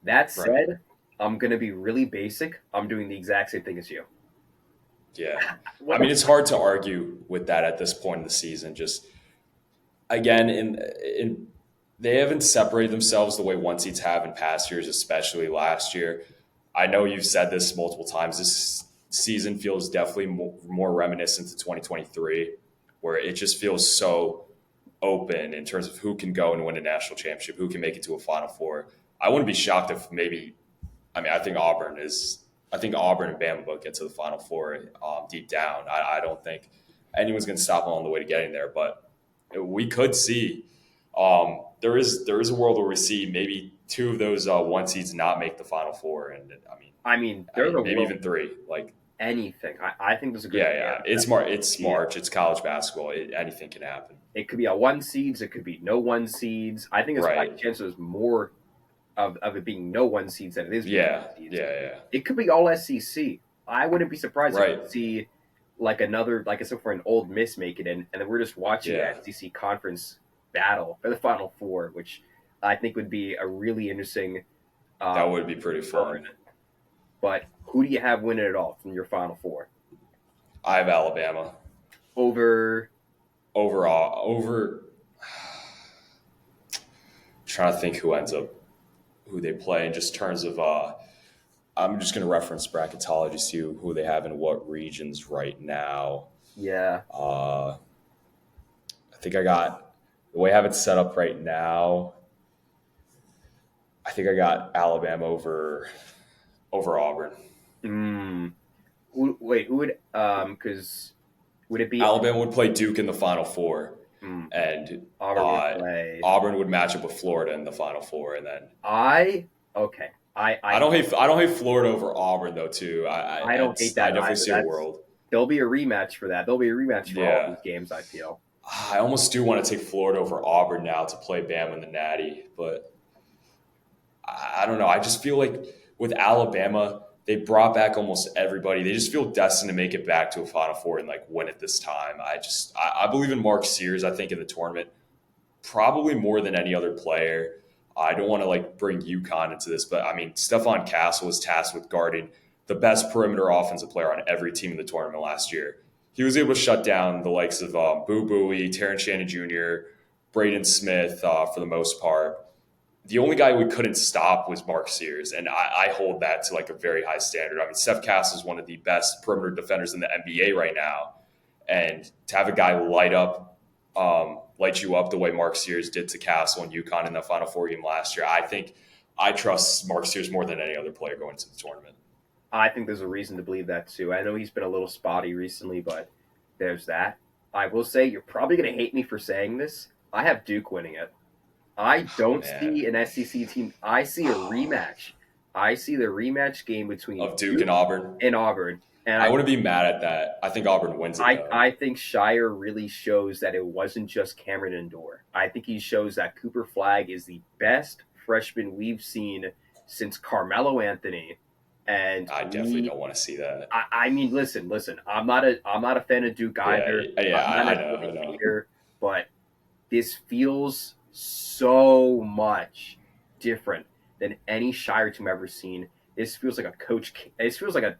B: That
A: Right.
B: said, I'm going to be really basic. I'm doing the exact same thing as you.
A: Yeah. I
B: What
A: mean, it's hard to argue with that at this point in the season. Just again, in they haven't separated themselves the way one seeds have in past years, especially last year. I know you've said this multiple times. This season feels definitely more reminiscent to 2023, where it just feels so open in terms of who can go and win a national championship, who can make it to a Final Four. I wouldn't be shocked if maybe. I mean, I think Auburn is. I think Auburn and Bama both get to the Final Four deep down. I don't think anyone's going to stop them on the way to getting there, but we could see. There is a world where we see maybe two of those one seeds not make the Final Four, and
B: I mean,
A: I
B: there's
A: mean
B: a
A: maybe
B: world
A: even three. Like
B: anything. I think there's a good
A: yeah,
B: chance
A: yeah,
B: that
A: It's
B: yeah,
A: March. It's college basketball. Anything can happen.
B: it could be a one seeds. It could be no one seeds. I think there's probably
A: Right.
B: chances more of it being no one seeds than it is being
A: Yeah.
B: one seeds.
A: Yeah. Yeah.
B: It could be all SEC. I wouldn't be surprised if
A: Right.
B: we see like another, like I said, for an Old Miss make it in, and then we're just watching the
A: Yeah.
B: SEC conference battle for the Final Four, which I think would be a really interesting
A: That
B: um,
A: would be pretty
B: burn.
A: fun.
B: But who do you have winning it all from your Final Four?
A: I have Alabama
B: Over
A: overall over. trying to think who they play in just terms of. I'm just going to reference bracketology, see who they have in what regions right now.
B: Yeah.
A: I think I got the way I have it set up right now. I think I got Alabama over Auburn.
B: Mm. Wait, who would because would it be
A: Alabama would play Duke in the Final Four,
B: mm,
A: and
B: Auburn would play?
A: Auburn would match up with Florida in the Final Four, and then
B: I okay.
A: I don't hate Florida over Auburn though. Too,
B: I don't hate
A: I
B: that
A: definitely
B: either.
A: see a world.
B: There'll be a rematch for that. There'll be a rematch for all
A: Yeah,
B: these games, I feel.
A: I almost do want to take Florida over Auburn now to play Bama in the Natty, but I don't know. I just feel like with Alabama, they brought back almost everybody. They just feel destined to make it back to a Final Four and like win it this time. I believe in Mark Sears. I think in the tournament probably more than any other player. I don't want to like bring UConn into this, but I mean Stephon Castle was tasked with guarding the best perimeter offensive player on every team in the tournament last year. He was able to shut down the likes of Boo Buie, Terrence Shannon Jr., Braden Smith for the most part. The only guy we couldn't stop was Mark Sears, and I hold that to like a very high standard. I mean, Steph Castle is one of the best perimeter defenders in the NBA right now, and to have a guy light you up the way Mark Sears did to Castle and UConn in the Final Four game last year, I think I trust Mark Sears more than any other player going into the tournament.
B: I think there's a reason to believe that too. I know he's been a little spotty recently, but there's that. I will say you're probably going to hate me for saying this. I have Duke winning it. I don't see an SEC team. I see a rematch. I see the rematch game between
A: Of Duke and Auburn.
B: and Auburn. And
A: I wouldn't be mad at that. I think Auburn wins it, though.
B: I think Shire really shows that it wasn't just Cameron Indoor. I think he shows that Cooper Flagg is the best freshman we've seen since Carmelo Anthony. And
A: I definitely don't want to see that.
B: I mean, listen. I'm not a fan of Duke either.
A: Yeah,
B: I'm not
A: I know.
B: hater, but this feels so much different than any Shire team I've ever seen. This feels like a coach. This feels like a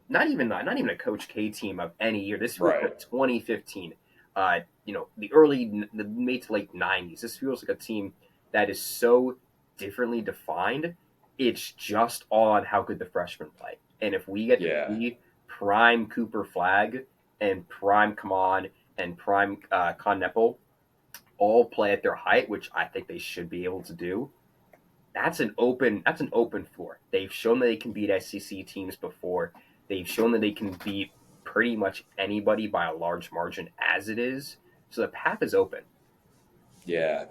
B: not even a Coach K team of any year. This feels like 2015. The mid to late 90s. This feels like a team that is so differently defined. It's just on how good the freshmen play. And if we get to see prime Cooper Flagg and prime Kaman and prime Con Nepal all play at their height, which I think they should be able to do, that's an open floor. They've shown that they can beat SEC teams before. They've shown that they can beat pretty much anybody by a large margin as it is. So the path is open.
A: Yeah.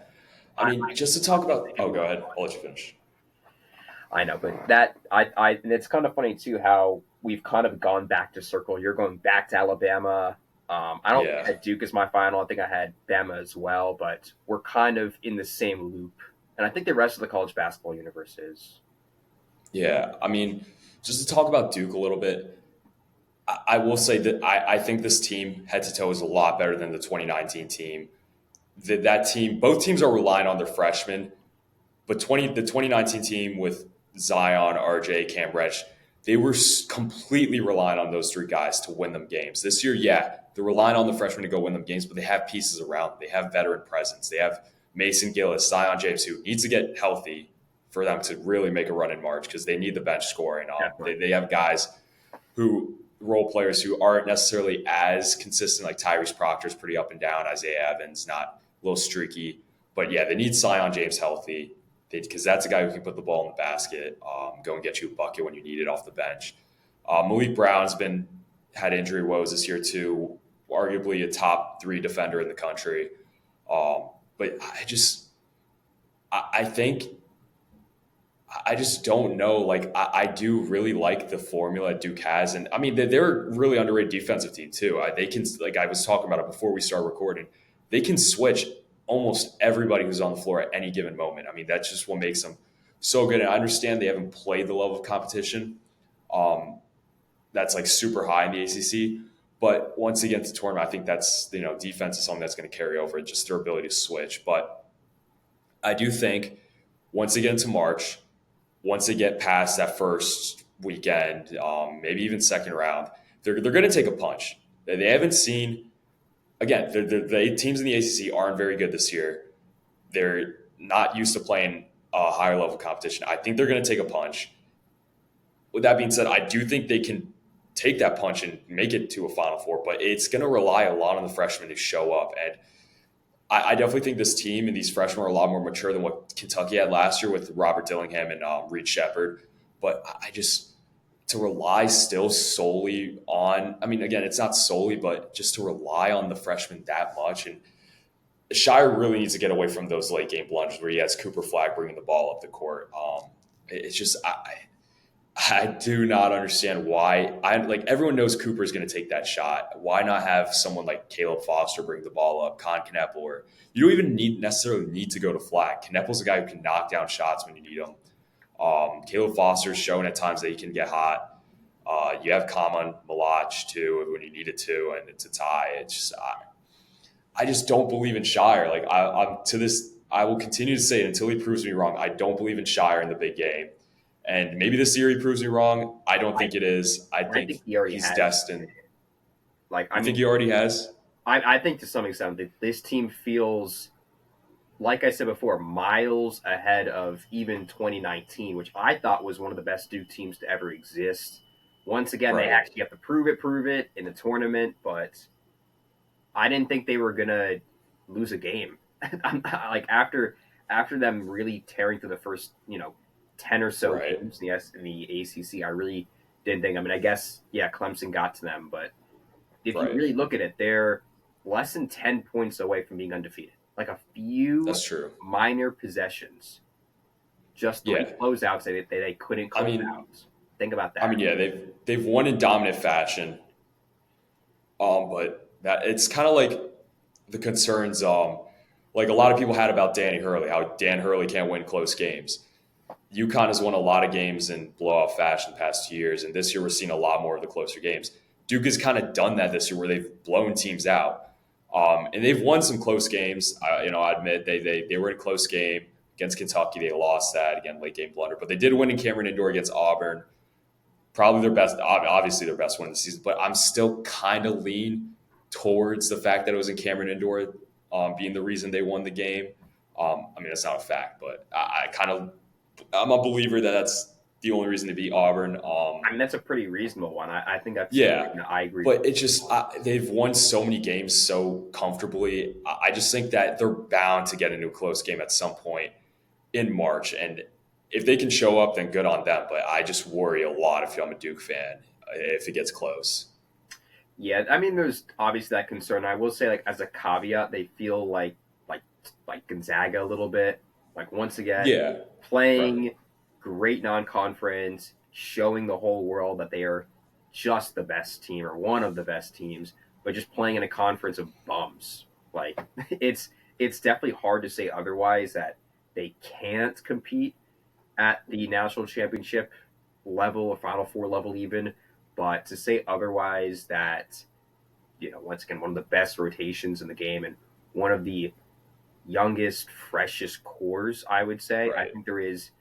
A: I mean, just to talk about... Oh, go ahead. I'll let you finish.
B: I know, but and it's kind of funny, too, how we've kind of gone back to circle. You're going back to Alabama. I don't think I had Duke as my final. I think I had Bama as well, but we're kind of in the same loop. And I think the rest of the college basketball universe is.
A: Yeah. I mean, just to talk about Duke a little bit, I will say that I think this team head to toe is a lot better than the 2019 team. That team, both teams are relying on their freshmen, but the 2019 team with Zion, RJ, Cam Reddish, they were completely relying on those three guys to win them games. This year, they're relying on the freshmen to go win them games, but they have pieces around them. They have veteran presence. They have Mason Gillis, Zion James, who needs to get healthy for them to really make a run in March because they need the bench scoring. They have guys role players who aren't necessarily as consistent, like Tyrese Proctor's pretty up and down, Isaiah Evans, not a little streaky. But they need Zion James healthy because that's a guy who can put the ball in the basket, go and get you a bucket when you need it off the bench. Malik Brown's had injury woes this year too, arguably a top 3 defender in the country. But I think I just don't know. Like, I do really like the formula Duke has. And I mean, they're a really underrated defensive team too. They can, like I was talking about it before we start recording, they can switch almost everybody who's on the floor at any given moment. I mean, that's just what makes them so good. And I understand they haven't played the level of competition that's like super high in the ACC. But once again, to tournament, I think that's, defense is something that's going to carry over, just their ability to switch. But I do think once again to March, once they get past that first weekend, maybe even second round, they're going to take a punch. They haven't seen, again, the teams in the ACC aren't very good this year. They're not used to playing a higher level competition. I think they're going to take a punch. With that being said, I do think they can take that punch and make it to a Final Four, but it's going to rely a lot on the freshmen to show up. And I definitely think this team and these freshmen are a lot more mature than what Kentucky had last year with Robert Dillingham and Reed Shepherd. But I just, to rely still solely on, I mean, again, it's not solely, but just to rely on the freshmen that much. And Shire really needs to get away from those late game blunders where he has Cooper Flag bringing the ball up the court. It's just, I do not understand why. I like everyone knows Cooper is going to take that shot. Why not have someone like Caleb Foster bring the ball up, Con Kneppel, or you don't even necessarily need to go to Flag. Kneppel's a guy who can knock down shots when you need them. Caleb Foster's shown at times that he can get hot. You have Kaman Malach too when you need it to, and it's a tie. It's just I just don't believe in Shire. Like I'm to this, I will continue to say it until he proves me wrong. I don't believe in Shire in the big game. And maybe this year he proves me wrong. I don't think it is. I think
B: he already
A: he's
B: has.
A: destined.
B: Like,
A: I think he already has.
B: I think to some extent that this team feels, like I said before, miles ahead of even 2019, which I thought was one of the best Duke teams to ever exist. Once again,
A: Right.
B: they actually have to prove it in the tournament, but I didn't think they were gonna lose a game. Like after them really tearing through the first 10 or so
A: Right.
B: games in the ACC, I really didn't think. I mean, I guess Clemson got to them, but if you
A: Right.
B: really look at it, they're less than 10 points away from being undefeated. Like a few
A: That's true.
B: minor possessions, just three
A: Yeah.
B: closeouts they couldn't close out. Think about that.
A: I mean, yeah, they've won in dominant fashion. But that it's kind of like the concerns like a lot of people had about Danny Hurley, how Dan Hurley can't win close games. UConn has won a lot of games in blowout fashion the past 2 years, and this year we're seeing a lot more of the closer games. Duke has kind of done that this year where they've blown teams out. And they've won some close games. I admit they were in a close game against Kentucky. They lost that, again, late game blunder. But they did win in Cameron Indoor against Auburn. Probably their best, obviously their best win of the season. But I'm still kind of lean towards the fact that it was in Cameron Indoor being the reason they won the game. I mean, that's not a fact, but I'm a believer that that's the only reason to beat Auburn.
B: I mean, that's a pretty reasonable one. I think that's I agree.
A: But it's just they've won so many games so comfortably. I just think that they're bound to get into a close game at some point in March, and if they can show up, then good on them. But I just worry a lot if I'm a Duke fan if it gets close.
B: Yeah, I mean, there's obviously that concern. I will say, like as a caveat, they feel like Gonzaga a little bit. Like once again, playing
A: Right.
B: great non-conference, showing the whole world that they are just the best team or one of the best teams, but just playing in a conference of bums. Like it's definitely hard to say otherwise that they can't compete at the national championship level or Final Four level even, but to say otherwise that once again one of the best rotations in the game and one of the youngest, freshest cores, I would say. I
A: Right.
B: think there is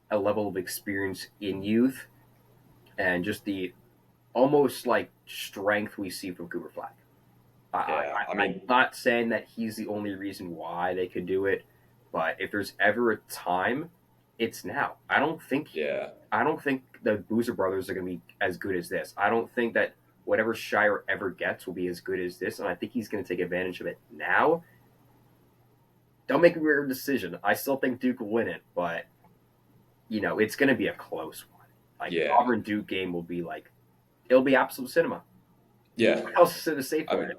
B: a level of experience in youth and just the almost like strength we see from Cooper Flag.
A: Yeah. I
B: I'm
A: mean,
B: not saying that he's the only reason why they could do it, but if there's ever a time, it's now.
A: yeah.
B: I don't think the Boozer brothers are going to be as good as this. I don't think that whatever Shire ever gets will be as good as this, and I think he's going to take advantage of it now. Don't make a weird decision. I still think Duke will win it, but it's going to be a close one. Like
A: Yeah.
B: Auburn Duke game will be like it'll be absolute cinema.
A: Yeah.
B: What else is there to say for it?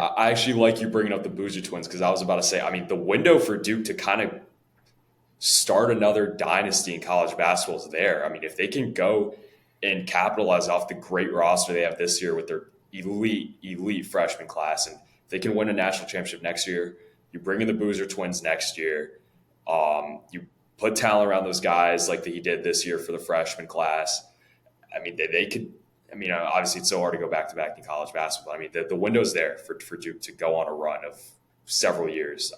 A: I actually like you bringing up the Boozer twins because I was about to say, I mean, the window for Duke to kind of start another dynasty in college basketball is there. I mean, if they can go and capitalize off the great roster they have this year with their elite freshman class, and if they can win a national championship next year, you bring in the Boozer twins next year. You put talent around those guys like that he did this year for the freshman class. I mean, they could. I mean, obviously, it's so hard to go back to back in college basketball. I mean, the window's there for Duke to go on a run of several years.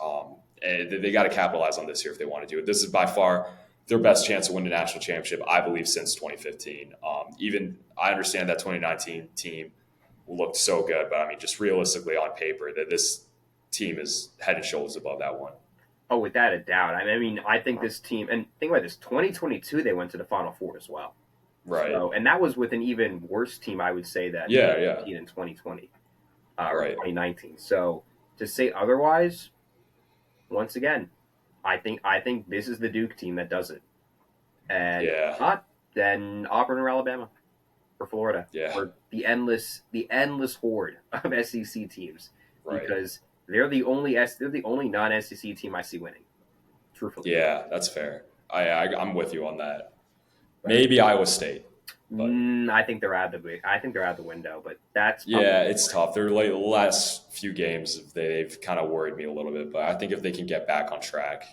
A: And they got to capitalize on this year if they want to do it. This is by far their best chance to win the national championship, I believe, since 2015. Even I understand that 2019 team looked so good, but I mean, just realistically on paper, that this team is head and shoulders above that one.
B: Oh, without a doubt. I mean, I think this team, and think about this, 2022 they went to the Final Four as well.
A: Right.
B: So, and that was with an even worse team, I would say, than
A: Yeah, yeah.
B: 2018 and 2020 or
A: Right.
B: 2019. So to say otherwise, once again, I think this is the Duke team that does it, and if
A: Yeah.
B: not, then Auburn or Alabama or Florida
A: Yeah.
B: or the endless horde of SEC teams
A: Right.
B: because they're the only non SEC team I see winning. Truthfully,
A: Yeah, that's fair. I'm with you on that.
B: but
A: Maybe Iowa State, but
B: I think they're out the I think they're out the window. But that's probably
A: yeah, it's tough. They're like the last few games they've kind of worried me a little bit, but I think if they can get back on track,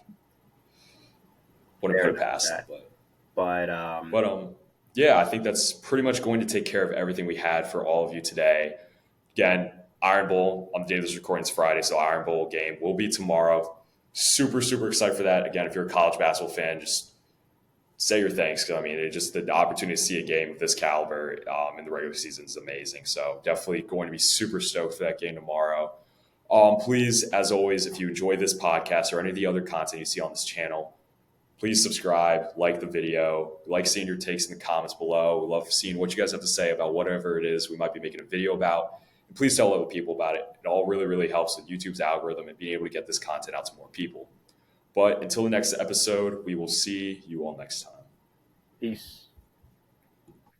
A: wouldn't
B: fair
A: put it
B: enough with
A: past them.
B: that. But
A: But yeah, I think that's pretty much going to take care of everything we had for all of you today. Again, Iron Bowl on the day of this recording is Friday, so Iron Bowl game will be tomorrow. Super, super excited for that. Again, if you're a college basketball fan, just say your thanks because I mean, it just the opportunity to see a game of this caliber in the regular season is amazing. So definitely going to be super stoked for that game tomorrow. Please, as always, if you enjoy this podcast or any of the other content you see on this channel, please subscribe, like the video, like seeing your takes in the comments below. We love seeing what you guys have to say about whatever it is we might be making a video about. And please tell other people about it. It all really, really helps with YouTube's algorithm and being able to get this content out to more people. But until the next episode, we will see you all next time.
B: peace.